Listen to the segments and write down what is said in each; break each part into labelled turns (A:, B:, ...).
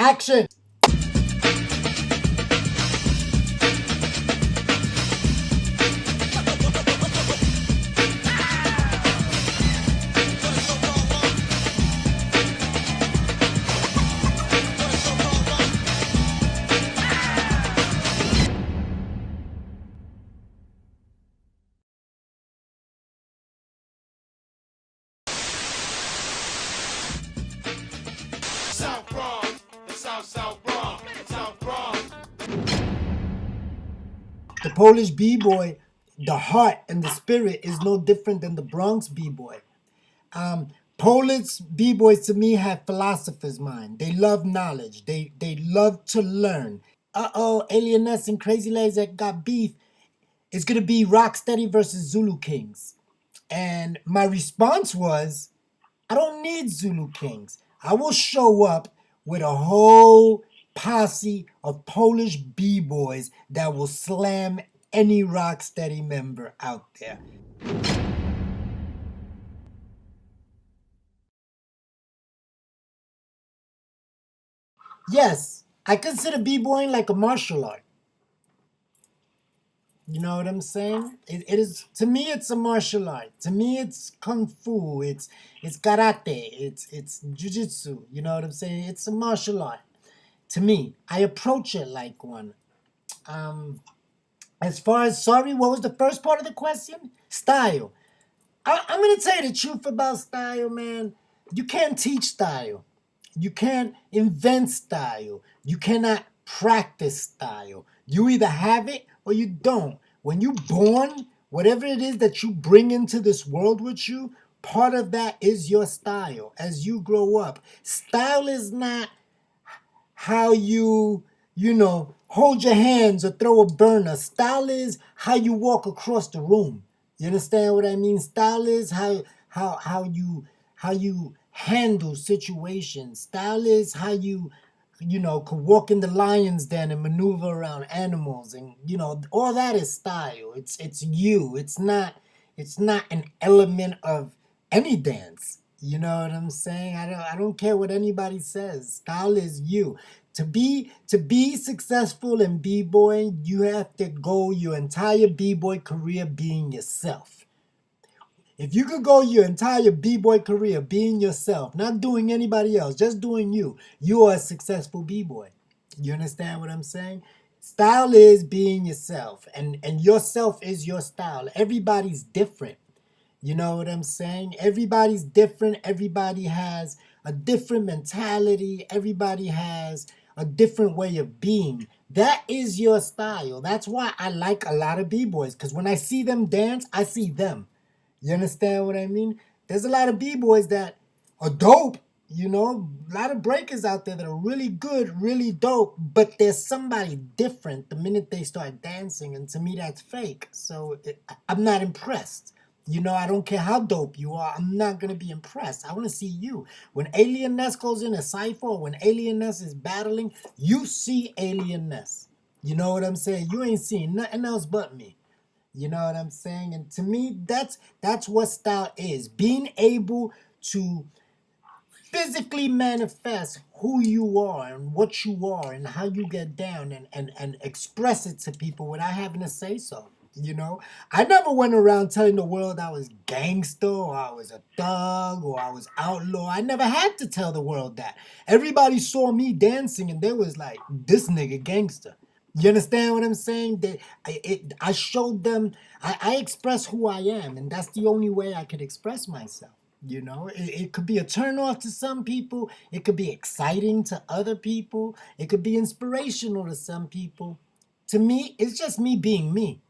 A: Action!
B: South Bronx, South Bronx, South Bronx.
A: The Polish b-boy, the heart and the spirit is no different than the Bronx b-boy. Polish b-boys to me have philosopher's mind. They love knowledge. They love to learn. Alien Ness and Crazy Legs that got beef. It's gonna be Rocksteady versus Zulu Kingz. And my response was, I don't need Zulu Kingz. I will show up with a whole posse of Polish b-boys that will slam any Rocksteady member out there. Yes, I consider b-boying like a martial art. You know what I'm saying? It is, to me it's a martial art. To me it's kung fu, it's karate, it's jiu-jitsu. You know what I'm saying? It's a martial art. To me, I approach it like one. As far as, sorry, what was the first part of the question? Style. I'm gonna tell you the truth about style, man. You can't teach style. You can't invent style. You cannot practice style. You either have it or you don't. When you're born, whatever it is that you bring into this world with you, part of that is your style as you grow up. Style is not how hold your hands or throw a burner. Style is how you walk across the room. You understand what I mean? Style is how you handle situations. Style is how you could walk in the lion's den and maneuver around animals, and all that is style. It's you. It's not an element of any dance. You know what I'm saying? I don't care what anybody says. Style is you. To be successful in b-boy, you have to go your entire b-boy career being yourself. If you could go your entire b-boy career being yourself, not doing anybody else, just doing you, you are a successful b-boy. You understand what I'm saying? Style is being yourself, and yourself is your style. Everybody's different. You know what I'm saying? Everybody's different. Everybody has a different mentality. Everybody has a different way of being. That is your style. That's why I like a lot of b-boys, because when I see them dance, I see them. You understand what I mean? There's a lot of b-boys that are dope, a lot of breakers out there that are really good, really dope, but there's somebody different the minute they start dancing, and to me that's fake. So I'm not impressed. I don't care how dope you are, I'm not going to be impressed. I want to see you. When Alien Ness goes in a cypher, or when Alien Ness is battling, you see Alien Ness. You know what I'm saying? You ain't seeing nothing else but me. You know what I'm saying? And to me, that's what style is. Being able to physically manifest who you are and what you are and how you get down, and express it to people without having to say so. I never went around telling the world I was gangster, or I was a thug, or I was outlaw. I never had to tell the world that. Everybody saw me dancing and they was like, this nigga gangster. You understand what I'm saying? I showed them, I express who I am, and that's the only way I could express myself. It could be a turnoff to some people. It could be exciting to other people. It could be inspirational to some people. To me, it's just me being me.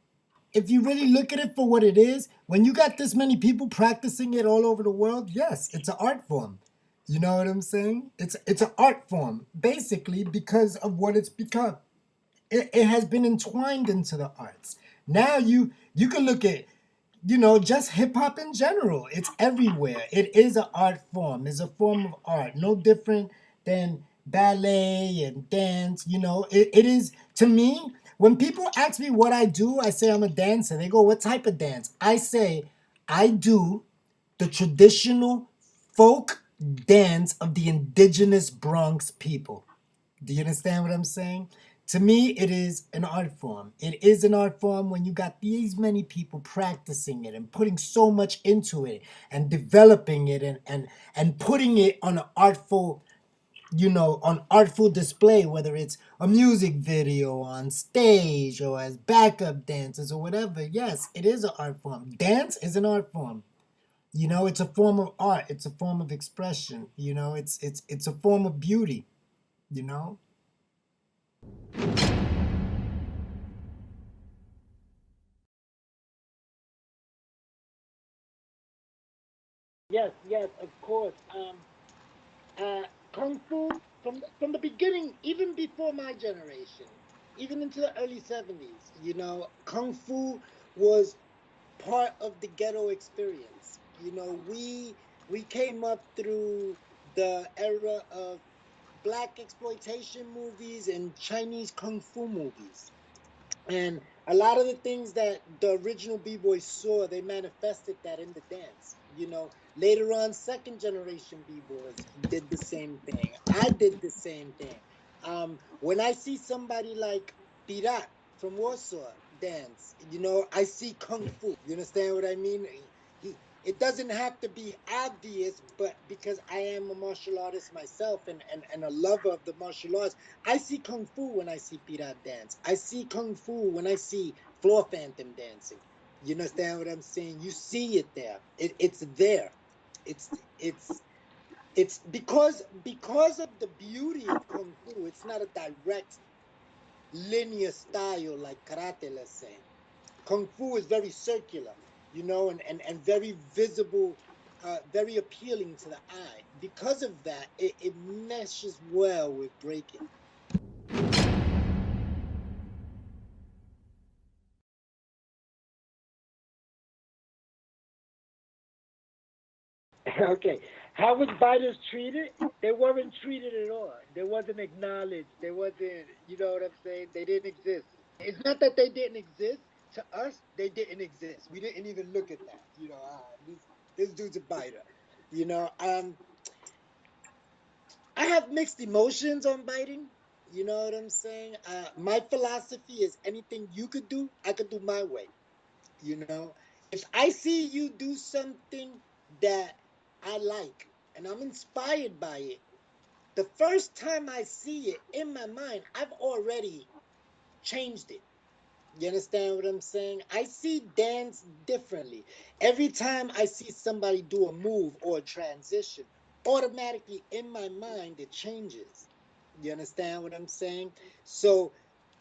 A: If you really look at it for what it is, when you got this many people practicing it all over the world, yes, it's an art form. You know what I'm saying? It's an art form, basically, because of what it's become. It has been entwined into the arts. Now you can look at, just hip hop in general. It's everywhere. It is an art form. It's a form of art, no different than ballet and dance. It is, to me. When people ask me what I do, I say I'm a dancer. They go, what type of dance? I say I do the traditional folk dance of the indigenous Bronx people. Do you understand what I'm saying? To me, it is an art form. It is an art form when you got these many people practicing it and putting so much into it and developing it and putting it on an artful, on artful display, whether it's a music video, on stage, or as backup dancers or whatever. Yes, it is an art form. Dance is an art form. It's a form of art. It's a form of expression. It's a form of beauty. You know.
C: Yes, yes, of course. Kung Fu from the beginning, even before my generation, even into the early 70s, Kung Fu was part of the ghetto experience. We came up through the era of black exploitation movies and Chinese kung fu movies. And a lot of the things that the original b-boys saw, they manifested that in the dance. Later on, second generation b-boys did the same thing. I did the same thing. When I see somebody like Pirat from Warsaw dance, I see kung fu. You understand what I mean? It doesn't have to be obvious, but because I am a martial artist myself and a lover of the martial arts, I see kung fu when I see Pirat dance. I see kung fu when I see Floor Phantom dancing. You understand what I'm saying? You see it there. It's there. It's it's it's because of the beauty of kung fu. It's not a direct linear style like karate, let's say. Kung fu is very circular, and very visible, very appealing to the eye. Because of that, it meshes well with breaking. Okay. How was biters treated? They weren't treated at all. They wasn't acknowledged. They wasn't, you know what I'm saying? They didn't exist. It's not that they didn't exist. To us, they didn't exist. We didn't even look at that. This dude's a biter. You know, um, I have mixed emotions on biting. You know what I'm saying? My philosophy is anything you could do, I could do my way. You know, if I see you do something that I like and I'm inspired by it, the first time I see it in my mind, I've already changed it. You understand what I'm saying? I see dance differently. Every time I see somebody do a move or a transition, automatically in my mind it changes. You understand what I'm saying? So,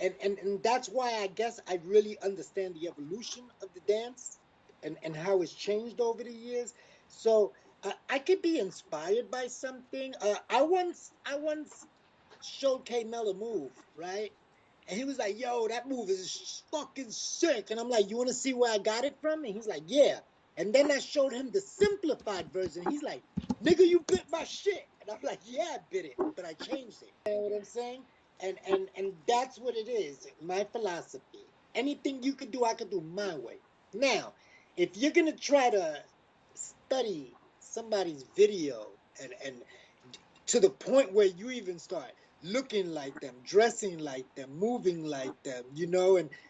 C: and that's why I guess I really understand the evolution of the dance and how it's changed over the years. So, I could be inspired by something. I once showed K Mel a move, right? And he was like, yo, that move is fucking sick. And I'm like, you want to see where I got it from? And he's like, yeah. And then I showed him the simplified version. He's like, nigga, you bit my shit. And I'm like, yeah, I bit it, but I changed it. You know what I'm saying? And that's what it is. My philosophy. Anything you could do, I could do my way. Now, if you're gonna try to study somebody's video and to the point where you even start looking like them, dressing like them, moving like them,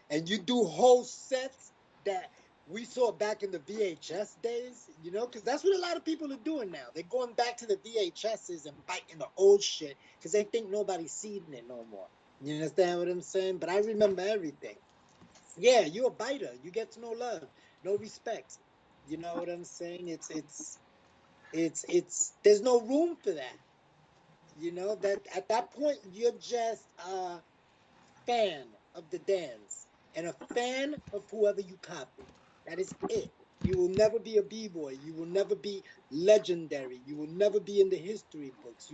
C: and you do whole sets that we saw back in the VHS days, because that's what a lot of people are doing now. They're going back to the VHSs and biting the old shit because they think nobody's seeing it no more. You understand what I'm saying? But I remember everything. Yeah, you're a biter. You get no love, no respect. You know what I'm saying? It's there's no room for that. That at that point you're just a fan of the dance and a fan of whoever you copy. That is it. You will never be a b-boy. You will never be legendary. You will never be in the history books.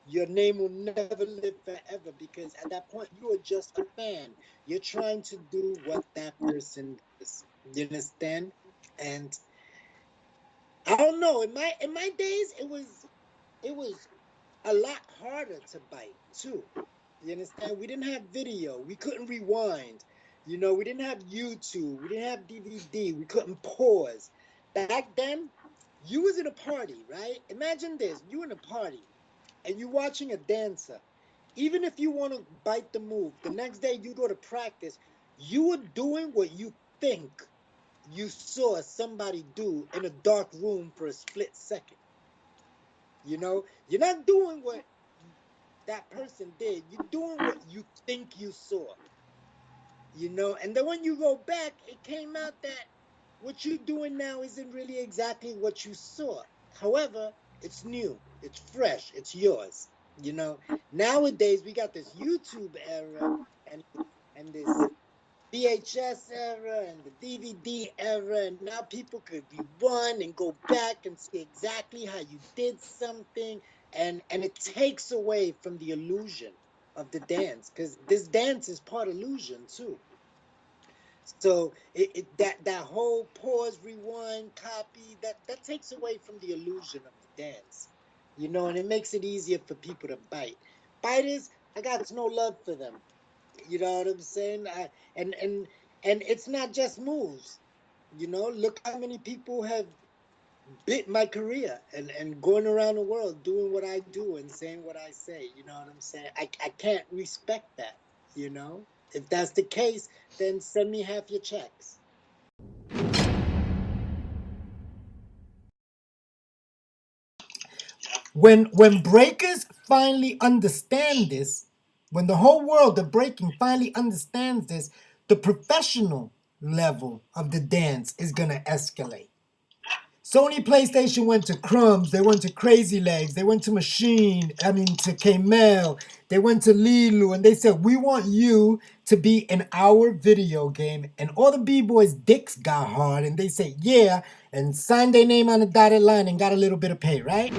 C: Your name will never live forever because at that point you are just a fan. You're trying to do what that person does. You understand? And I don't know. In my days, it was a lot harder to bite too. You understand? We didn't have video. We couldn't rewind. We didn't have YouTube. We didn't have DVD. We couldn't pause. Back then, you was in a party, right? Imagine this. You in a party and you watching a dancer even if you want to bite the move, the next day you go to practice, you are doing what you think you saw somebody do in a dark room for a split second. You know, you're not doing what that person did. You're doing what you think you saw. You know, and then when you go back, it came out that what you're doing now isn't really exactly what you saw. However, it's new, it's fresh, it's yours. You know, nowadays we got this YouTube era and this VHS era and the DVD era, and now people could rewind and go back and see exactly how you did something, and it takes away from the illusion of the dance, because this dance is part illusion too. So that whole pause, rewind, copy, that takes away from the illusion of the dance, you know, and it makes it easier for people to bite. Biters, I got no love for them. You know what I'm saying? And it's not just moves. You know, look how many people have bit my career and going around the world doing what I do and saying what I say. You know what I'm saying? I can't respect that, you know? If that's the case, then send me half your checks.
A: When breakers finally understand this, when the whole world of breaking finally understands this, the professional level of the dance is gonna escalate. Sony PlayStation went to Crumbs, they went to Crazy Legs, they went to to Kamel, they went to Lilu, and they said, we want you to be in our video game. And all the B-boys' dicks got hard, and they said, yeah, and signed their name on the dotted line and got a little bit of pay, right?